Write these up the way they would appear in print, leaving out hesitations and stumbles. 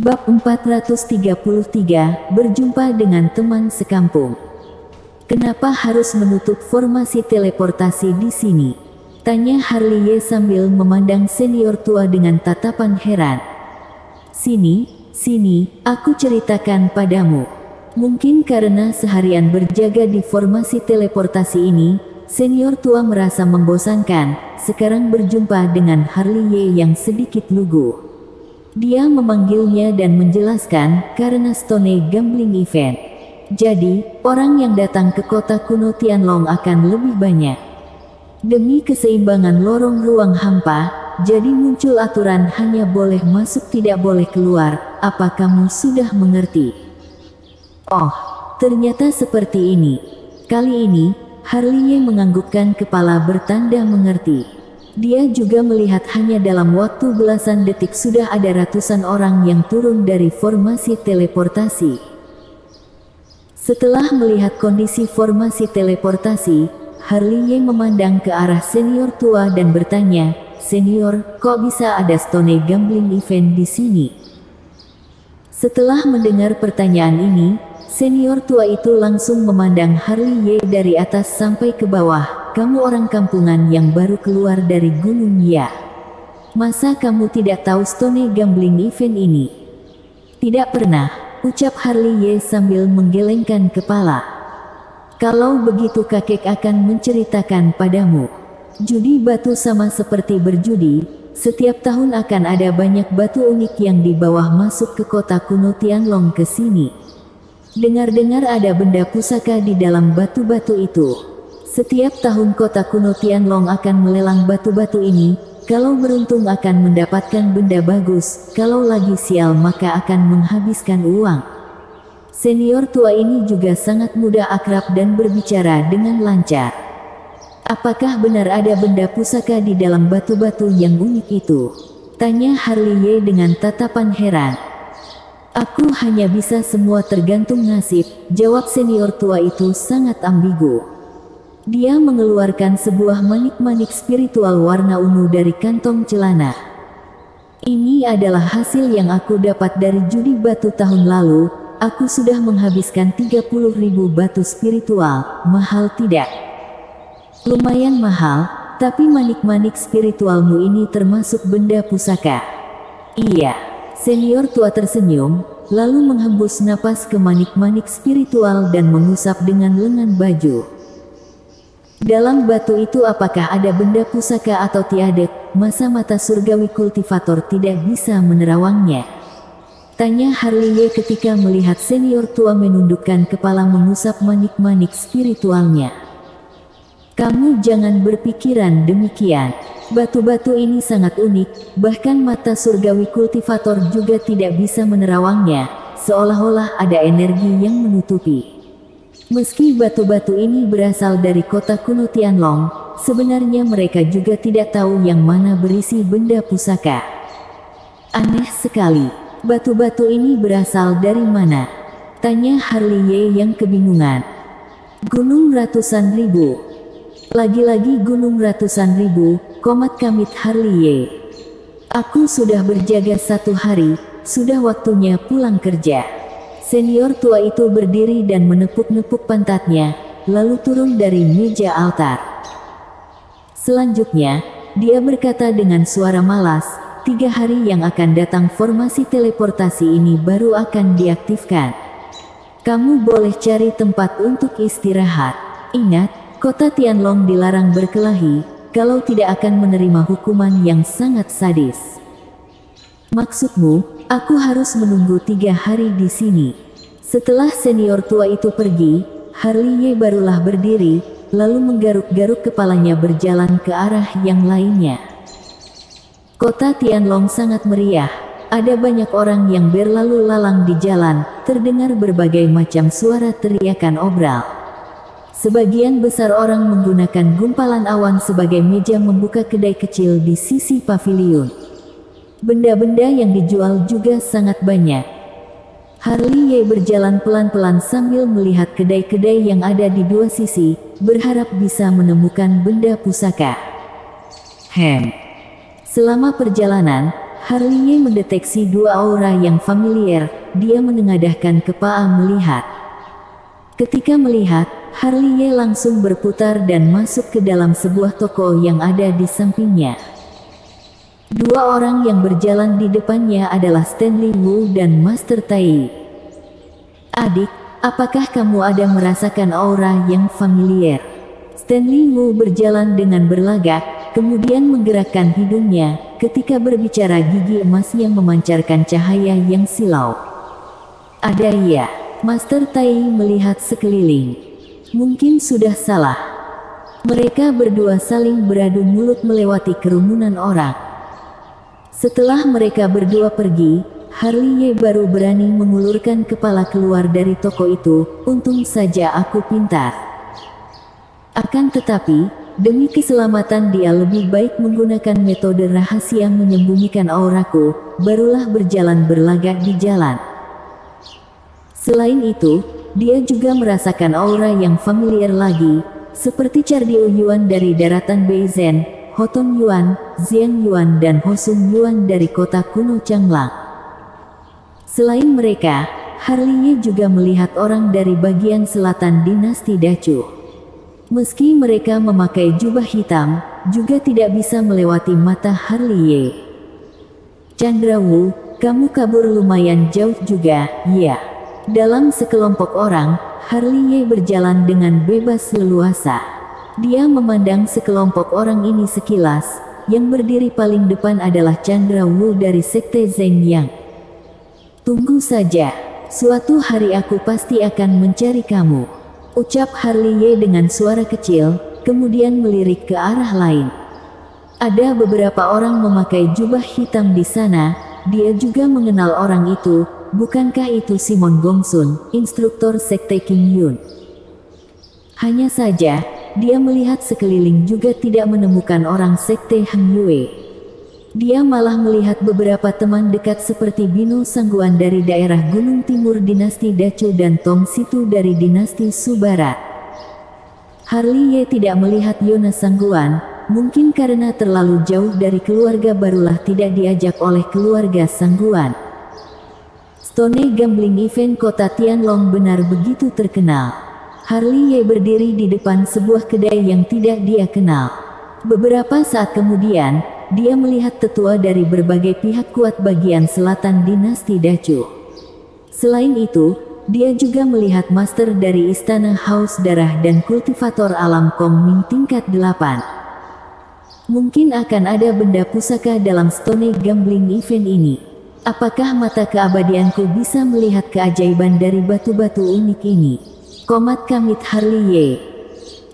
Bab 433, berjumpa dengan teman sekampung. Kenapa harus menutup formasi teleportasi di sini? Tanya Harley sambil memandang senior tua dengan tatapan heran. Sini, aku ceritakan padamu. Mungkin karena seharian berjaga di formasi teleportasi ini, senior tua merasa membosankan, sekarang berjumpa dengan Harley yang sedikit lugu. Dia memanggilnya dan menjelaskan, karena Stone Gambling Event. Jadi, orang yang datang ke kota kuno Tianlong akan lebih banyak. Demi keseimbangan lorong ruang hampa, jadi muncul aturan hanya boleh masuk tidak boleh keluar. Apa kamu sudah mengerti? Oh, ternyata seperti ini. Kali ini, Harley menganggukkan kepala bertanda mengerti. Dia juga melihat hanya dalam waktu belasan detik sudah ada ratusan orang yang turun dari formasi teleportasi. Setelah melihat kondisi formasi teleportasi, Harley memandang ke arah senior tua dan bertanya, "Senior, kok bisa ada Stone Gambling Event di sini?" Setelah mendengar pertanyaan ini, senior tua itu langsung memandang Harley dari atas sampai ke bawah. "Kamu orang kampungan yang baru keluar dari Gunung Ya. Masa kamu tidak tahu Stone Gambling Event ini?" "Tidak pernah," ucap Harley sambil menggelengkan kepala. "Kalau begitu kakek akan menceritakan padamu. Judi batu sama seperti berjudi, setiap tahun akan ada banyak batu unik yang di bawah masuk ke kota kuno Tianlong ke sini. Dengar-dengar ada benda pusaka di dalam batu-batu itu. Setiap tahun kota kuno Tianlong akan melelang batu-batu ini, kalau beruntung akan mendapatkan benda bagus, kalau lagi sial maka akan menghabiskan uang." Senior tua ini juga sangat mudah akrab dan berbicara dengan lancar. "Apakah benar ada benda pusaka di dalam batu-batu yang unik itu?" tanya Harley dengan tatapan heran. "Aku hanya bisa semua tergantung nasib," jawab senior tua itu sangat ambigu. Dia mengeluarkan sebuah manik-manik spiritual warna ungu dari kantong celana. "Ini adalah hasil yang aku dapat dari judi batu tahun lalu. Aku sudah menghabiskan 30.000 batu spiritual. Mahal tidak?" "Lumayan mahal, tapi manik-manik spiritualmu ini termasuk benda pusaka?" "Iya." Senior tua tersenyum, lalu menghembus napas ke manik-manik spiritual dan mengusap dengan lengan baju. "Dalam batu itu apakah ada benda pusaka atau tiada? Masa mata surgawi kultivator tidak bisa menerawangnya?" tanya Harley ketika melihat senior tua menundukkan kepala mengusap manik-manik spiritualnya. "Kamu jangan berpikiran demikian. Batu-batu ini sangat unik, bahkan mata surgawi kultivator juga tidak bisa menerawangnya, seolah-olah ada energi yang menutupi. Meski batu-batu ini berasal dari kota kuno Tianlong, sebenarnya mereka juga tidak tahu yang mana berisi benda pusaka. Aneh sekali, batu-batu ini berasal dari mana?" tanya Harley yang kebingungan. "Gunung ratusan ribu." "Lagi-lagi gunung ratusan ribu," komat kamit Harley. "Aku sudah berjaga 1 hari, sudah waktunya pulang kerja." Senior tua itu berdiri dan menepuk-nepuk pantatnya, lalu turun dari meja altar. Selanjutnya, dia berkata dengan suara malas, 3 hari yang akan datang formasi teleportasi ini baru akan diaktifkan. Kamu boleh cari tempat untuk istirahat. Ingat, kota Tianlong dilarang berkelahi, kalau tidak akan menerima hukuman yang sangat sadis." "Maksudmu, aku harus menunggu 3 hari di sini?" Setelah senior tua itu pergi, Harley barulah berdiri, lalu menggaruk-garuk kepalanya berjalan ke arah yang lainnya. Kota Tianlong sangat meriah. Ada banyak orang yang berlalu lalang di jalan, terdengar berbagai macam suara teriakan obral. Sebagian besar orang menggunakan gumpalan awan sebagai meja membuka kedai kecil di sisi paviliun. Benda-benda yang dijual juga sangat banyak. Harley berjalan pelan-pelan sambil melihat kedai-kedai yang ada di dua sisi, berharap bisa menemukan benda pusaka. Selama perjalanan, Harley mendeteksi dua aura yang familiar. Dia menengadahkan kepala melihat. Ketika melihat, Harley langsung berputar dan masuk ke dalam sebuah toko yang ada di sampingnya. Dua orang yang berjalan di depannya adalah Stanley Wu dan Master Tai. Adik, apakah kamu ada merasakan aura yang familiar? Stanley Wu berjalan dengan berlagak, kemudian menggerakkan hidungnya. Ketika berbicara gigi emas yang memancarkan cahaya yang silau. Ada ya. Master Tai melihat sekeliling. Mungkin sudah salah. Mereka berdua saling beradu mulut melewati kerumunan orang. Setelah mereka berdua pergi, Harley baru berani mengulurkan kepala keluar dari toko itu. Untung saja aku pintar. Akan tetapi, demi keselamatan dia lebih baik menggunakan metode rahasia menyembunyikan auraku, barulah berjalan berlagak di jalan. Selain itu, dia juga merasakan aura yang familiar lagi, seperti Cardio Yuan dari daratan Beizen, Hotong Yuan, Xian Yuan dan Hosung Yuan dari kota kuno Changlang. Selain mereka, Harley juga melihat orang dari bagian selatan dinasti Dacu. Meski mereka memakai jubah hitam, juga tidak bisa melewati mata Harley. Chandra Wu, kamu kabur lumayan jauh juga, ya. Dalam sekelompok orang, Harley berjalan dengan bebas leluasa. Dia memandang sekelompok orang ini sekilas. Yang berdiri paling depan adalah Chandra Wu dari Sekte Zheng Yang. Tunggu saja, suatu hari aku pasti akan mencari kamu, ucap Harley dengan suara kecil, kemudian melirik ke arah lain. Ada beberapa orang memakai jubah hitam di sana. Dia juga mengenal orang itu. Bukankah itu Simon Gongsun, instruktur Sekte King Yun? Hanya saja, dia melihat sekeliling juga tidak menemukan orang Sekte Heng Yue. Dia malah melihat beberapa teman dekat seperti Bino Sangguan dari daerah Gunung Timur dinasti Dacu dan Tong Situ dari dinasti Subarat. Harley tidak melihat Yona Sangguan, mungkin karena terlalu jauh dari keluarga barulah tidak diajak oleh keluarga Sangguan. Stone Gambling Event kota Tianlong benar begitu terkenal. Harley berdiri di depan sebuah kedai yang tidak dia kenal. Beberapa saat kemudian, dia melihat tetua dari berbagai pihak kuat bagian selatan dinasti Dacu. Selain itu, dia juga melihat master dari Istana Haus Darah dan kultivator alam Kong Ming tingkat 8. Mungkin akan ada benda pusaka dalam Stone Gambling Event ini. Apakah mata keabadianku bisa melihat keajaiban dari batu-batu unik ini? Komat kamit Harley.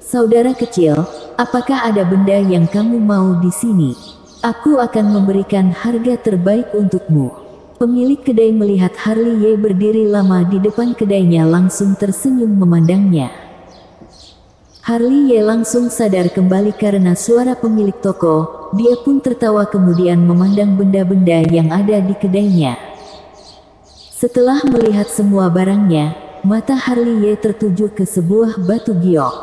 Saudara kecil, apakah ada benda yang kamu mau di sini? Aku akan memberikan harga terbaik untukmu. Pemilik kedai melihat Harley berdiri lama di depan kedainya langsung tersenyum memandangnya. Harley langsung sadar kembali karena suara pemilik toko. Dia pun tertawa kemudian memandang benda-benda yang ada di kedainya. Setelah melihat semua barangnya, mata Harley tertuju ke sebuah batu giok.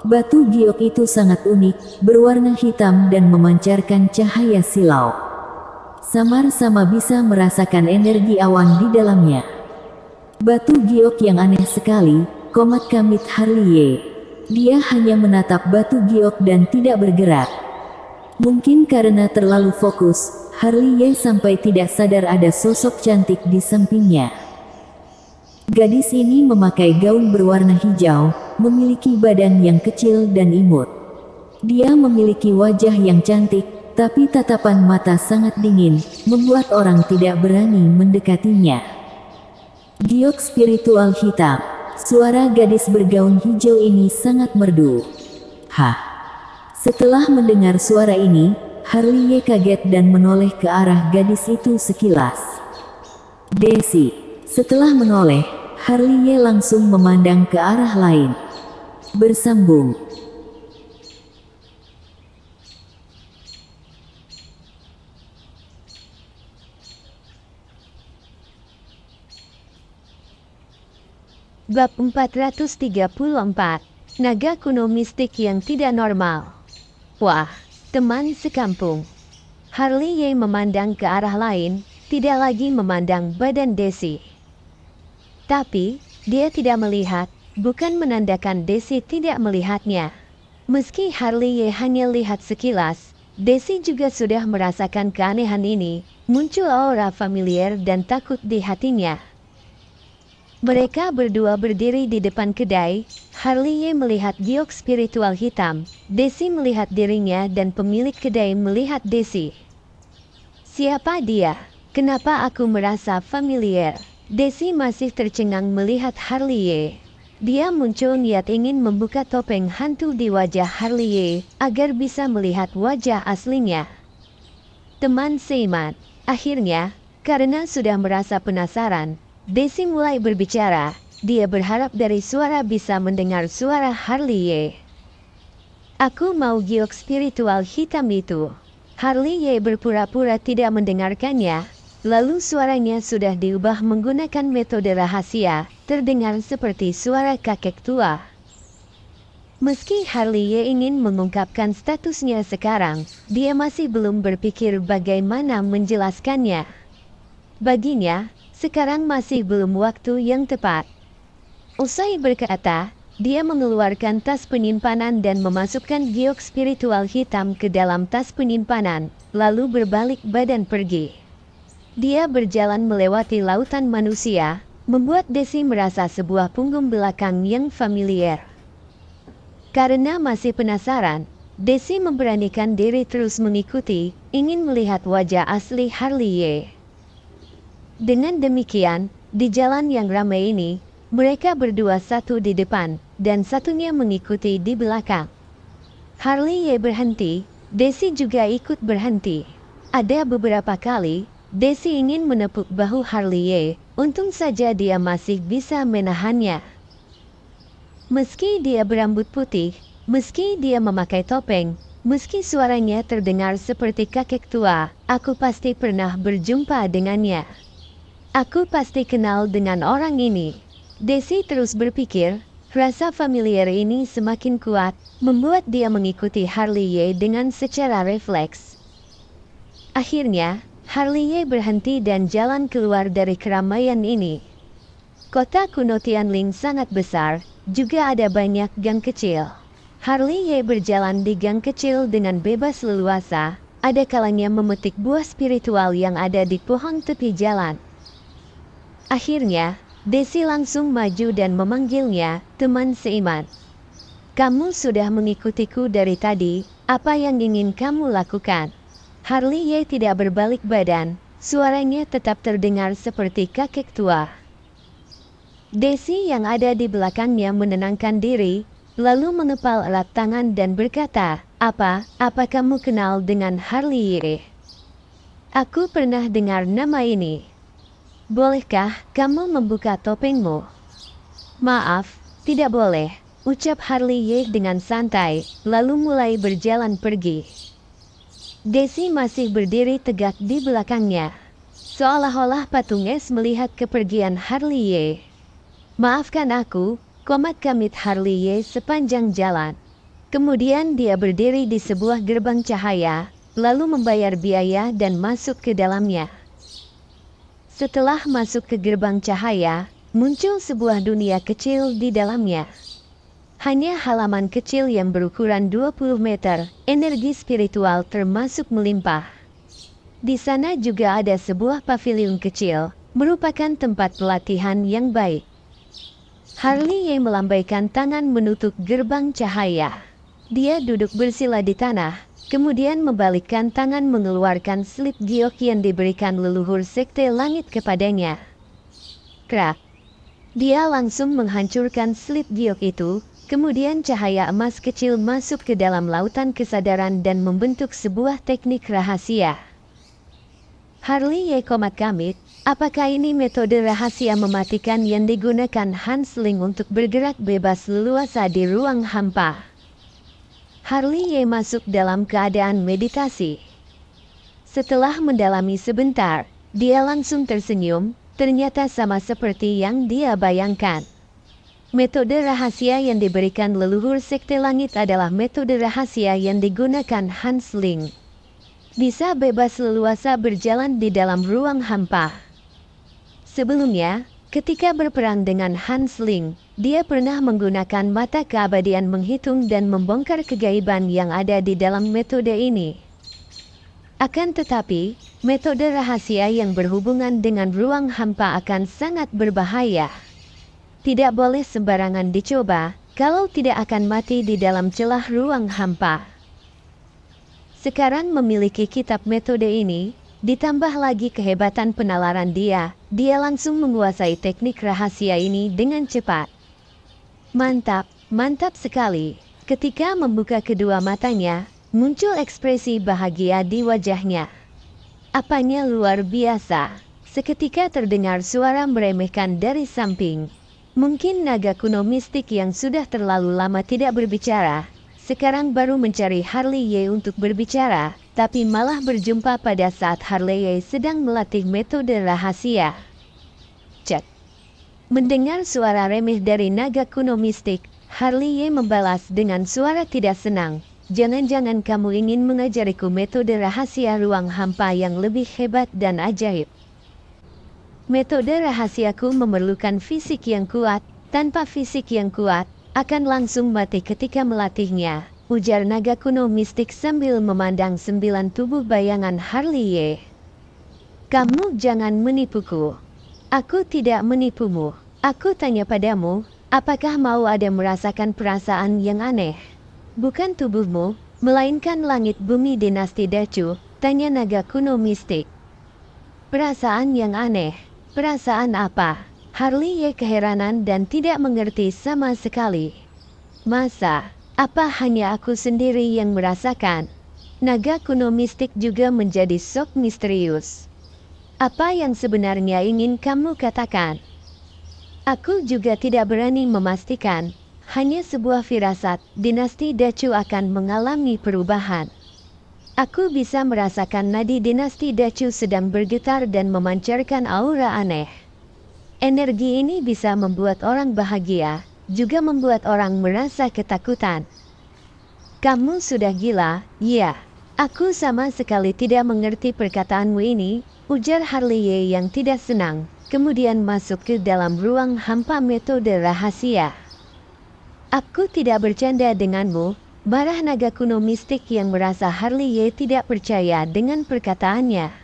Batu giok itu sangat unik, berwarna hitam dan memancarkan cahaya silau. Samar-sama bisa merasakan energi awan di dalamnya. Batu giok yang aneh sekali, komat kamit Harley. Dia hanya menatap batu giok dan tidak bergerak. Mungkin karena terlalu fokus, Harley sampai tidak sadar ada sosok cantik di sampingnya. Gadis ini memakai gaun berwarna hijau, memiliki badan yang kecil dan imut. Dia memiliki wajah yang cantik, tapi tatapan mata sangat dingin, membuat orang tidak berani mendekatinya. Giok spiritual hitam. Suara gadis bergaun hijau ini sangat merdu. Hah! Setelah mendengar suara ini, Harley kaget dan menoleh ke arah gadis itu sekilas. Desi. Setelah menoleh, Harley langsung memandang ke arah lain. Bersambung. Bab 434. Naga kuno mistik yang tidak normal. Wah, teman sekampung. Harley Ye memandang ke arah lain, tidak lagi memandang badan Desi. Tapi, dia tidak melihat, bukan menandakan Desi tidak melihatnya. Meski Harley Ye hanya lihat sekilas, Desi juga sudah merasakan keanehan ini, muncul aura familiar dan takut di hatinya. Mereka berdua berdiri di depan kedai, Harley Ye melihat giok spiritual hitam, Desi melihat dirinya dan pemilik kedai melihat Desi. Siapa dia? Kenapa aku merasa familiar? Desi masih tercengang melihat Harley Ye. Dia muncul niat ingin membuka topeng hantu di wajah Harley Ye, agar bisa melihat wajah aslinya. Teman seiman, akhirnya, karena sudah merasa penasaran, Desi mulai berbicara. Dia berharap dari suara bisa mendengar suara Harley Ye. Aku mau giok spiritual hitam itu. Harley Ye berpura-pura tidak mendengarkannya, lalu suaranya sudah diubah menggunakan metode rahasia, terdengar seperti suara kakek tua. Meski Harley Ye ingin mengungkapkan statusnya sekarang, dia masih belum berpikir bagaimana menjelaskannya. Baginya, sekarang masih belum waktu yang tepat. Usai berkata, dia mengeluarkan tas penyimpanan dan memasukkan giok spiritual hitam ke dalam tas penyimpanan, lalu berbalik badan pergi. Dia berjalan melewati lautan manusia, membuat Desi merasa sebuah punggung belakang yang familiar. Karena masih penasaran, Desi memberanikan diri terus mengikuti, ingin melihat wajah asli Harley Ye. Dengan demikian, di jalan yang ramai ini, mereka berdua satu di depan, dan satunya mengikuti di belakang. Harley Ye berhenti, Desi juga ikut berhenti. Ada beberapa kali, Desi ingin menepuk bahu Harley Ye, untung saja dia masih bisa menahannya. Meski dia berambut putih, meski dia memakai topeng, meski suaranya terdengar seperti kakek tua, aku pasti pernah berjumpa dengannya. Aku pasti kenal dengan orang ini. Desi terus berpikir, rasa familiar ini semakin kuat, membuat dia mengikuti Harley Ye dengan secara refleks. Akhirnya, Harley Ye berhenti dan jalan keluar dari keramaian ini. Kota kuno Tianling sangat besar, juga ada banyak gang kecil. Harley Ye berjalan di gang kecil dengan bebas leluasa, ada kalanya memetik buah spiritual yang ada di pohon tepi jalan. Akhirnya, Desi langsung maju dan memanggilnya, teman seiman. Kamu sudah mengikutiku dari tadi, apa yang ingin kamu lakukan? Harley Ye tidak berbalik badan, suaranya tetap terdengar seperti kakek tua. Desi yang ada di belakangnya menenangkan diri, lalu mengepal erat tangan dan berkata, apa kamu kenal dengan Harley Ye? Aku pernah dengar nama ini. Bolehkah kamu membuka topengmu? Maaf, tidak boleh, ucap Harley Ye dengan santai, lalu mulai berjalan pergi. Desi masih berdiri tegak di belakangnya, seolah-olah patung es melihat kepergian Harley Ye. Maafkan aku, komat kamit Harley Ye sepanjang jalan. Kemudian dia berdiri di sebuah gerbang cahaya, lalu membayar biaya dan masuk ke dalamnya. Setelah masuk ke gerbang cahaya, muncul sebuah dunia kecil di dalamnya. Hanya halaman kecil yang berukuran 20 meter, energi spiritual termasuk melimpah. Di sana juga ada sebuah pavilion kecil, merupakan tempat pelatihan yang baik. Harley Ye melambaikan tangan menutup gerbang cahaya. Dia duduk bersila di tanah, kemudian membalikkan tangan mengeluarkan slip giok yang diberikan leluhur sekte langit kepadanya. Krak. Dia langsung menghancurkan slip giok itu, kemudian cahaya emas kecil masuk ke dalam lautan kesadaran dan membentuk sebuah teknik rahasia. Harley Ye komat kamit, apakah ini metode rahasia mematikan yang digunakan Hansling untuk bergerak bebas leluasa di ruang hampa? Harley Ye masuk dalam keadaan meditasi. Setelah mendalami sebentar, dia langsung tersenyum, ternyata sama seperti yang dia bayangkan. Metode rahasia yang diberikan leluhur sekte langit adalah metode rahasia yang digunakan Hansling. bisa bebas leluasa berjalan di dalam ruang hampa. Sebelumnya, ketika berperang dengan Hans Ling, dia pernah menggunakan mata keabadian menghitung dan membongkar kegaiban yang ada di dalam metode ini. Akan tetapi, metode rahasia yang berhubungan dengan ruang hampa akan sangat berbahaya. Tidak boleh sembarangan dicoba, kalau tidak akan mati di dalam celah ruang hampa. Sekarang memiliki kitab metode ini, ditambah lagi kehebatan penalaran dia langsung menguasai teknik rahasia ini dengan cepat. Mantap, mantap sekali. Ketika membuka kedua matanya, muncul ekspresi bahagia di wajahnya. Apanya luar biasa. Seketika terdengar suara meremehkan dari samping. Mungkin naga kuno mistik yang sudah terlalu lama tidak berbicara, sekarang baru mencari Harley Ye untuk berbicara, tapi malah berjumpa pada saat Harley Ye sedang melatih metode rahasia. Cek. Mendengar suara remeh dari naga kuno mistik, Harley Ye membalas dengan suara tidak senang. Jangan-jangan kamu ingin mengajariku metode rahasia ruang hampa yang lebih hebat dan ajaib. Metode rahasiaku memerlukan fisik yang kuat, tanpa fisik yang kuat, akan langsung mati ketika melatihnya, ujar naga kuno mistik sambil memandang 9 tubuh bayangan Harley Ye. Kamu jangan menipuku. Aku tidak menipumu. Aku tanya padamu, apakah mau ada merasakan perasaan yang aneh? Bukan tubuhmu, melainkan langit bumi dinasti Dacu, tanya naga kuno mistik. Perasaan yang aneh? Perasaan apa? Harley Ye keheranan dan tidak mengerti sama sekali. Masa, apa hanya aku sendiri yang merasakan? Naga kuno mistik juga menjadi sok misterius. Apa yang sebenarnya ingin kamu katakan? Aku juga tidak berani memastikan. Hanya sebuah firasat, dinasti Dacu akan mengalami perubahan. Aku bisa merasakan nadi dinasti Dacu sedang bergetar dan memancarkan aura aneh. Energi ini bisa membuat orang bahagia, juga membuat orang merasa ketakutan. Kamu sudah gila, ya. Aku sama sekali tidak mengerti perkataanmu ini, ujar Harley Ye yang tidak senang, kemudian masuk ke dalam ruang hampa metode rahasia. Aku tidak bercanda denganmu, marah naga kuno mistik yang merasa Harley Ye tidak percaya dengan perkataannya.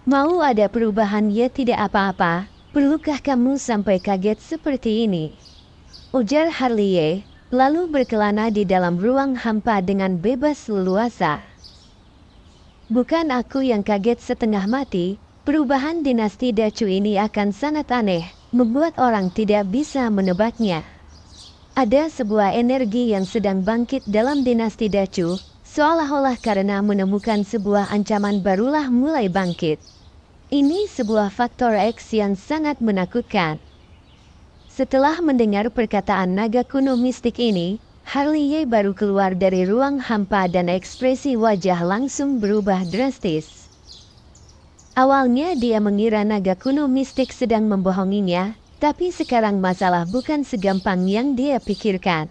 Mau ada perubahan ya tidak apa-apa. Perlukah kamu sampai kaget seperti ini? Ujar Harley Ye, lalu berkelana di dalam ruang hampa dengan bebas leluasa. Bukan aku yang kaget setengah mati, perubahan dinasti Dacu ini akan sangat aneh, membuat orang tidak bisa menebaknya. Ada sebuah energi yang sedang bangkit dalam dinasti Dacu, seolah-olah karena menemukan sebuah ancaman barulah mulai bangkit. Ini sebuah faktor X yang sangat menakutkan. Setelah mendengar perkataan naga kuno mistik ini, Harley Ye baru keluar dari ruang hampa dan ekspresi wajah langsung berubah drastis. Awalnya dia mengira naga kuno mistik sedang membohonginya, tapi sekarang masalah bukan segampang yang dia pikirkan.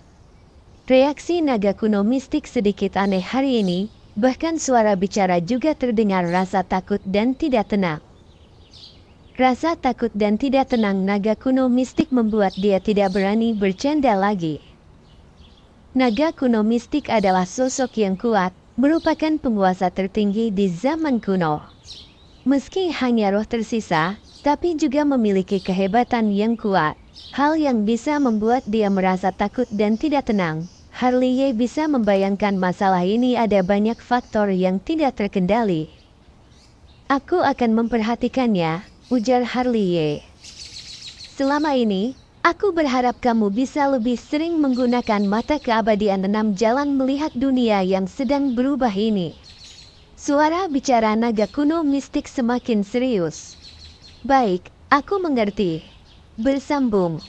Reaksi naga kuno mistik sedikit aneh hari ini, bahkan suara bicara juga terdengar rasa takut dan tidak tenang. Rasa takut dan tidak tenang naga kuno mistik membuat dia tidak berani bercanda lagi. Naga kuno mistik adalah sosok yang kuat, merupakan penguasa tertinggi di zaman kuno. Meski hanya roh tersisa, tapi juga memiliki kehebatan yang kuat. Hal yang bisa membuat dia merasa takut dan tidak tenang. Harley Ye bisa membayangkan masalah ini ada banyak faktor yang tidak terkendali. Aku akan memperhatikannya, ujar Harley Ye. Selama ini, aku berharap kamu bisa lebih sering menggunakan mata keabadian 6 jalan melihat dunia yang sedang berubah ini. Suara bicara naga kuno mistik semakin serius. Baik, aku mengerti. Bersambung.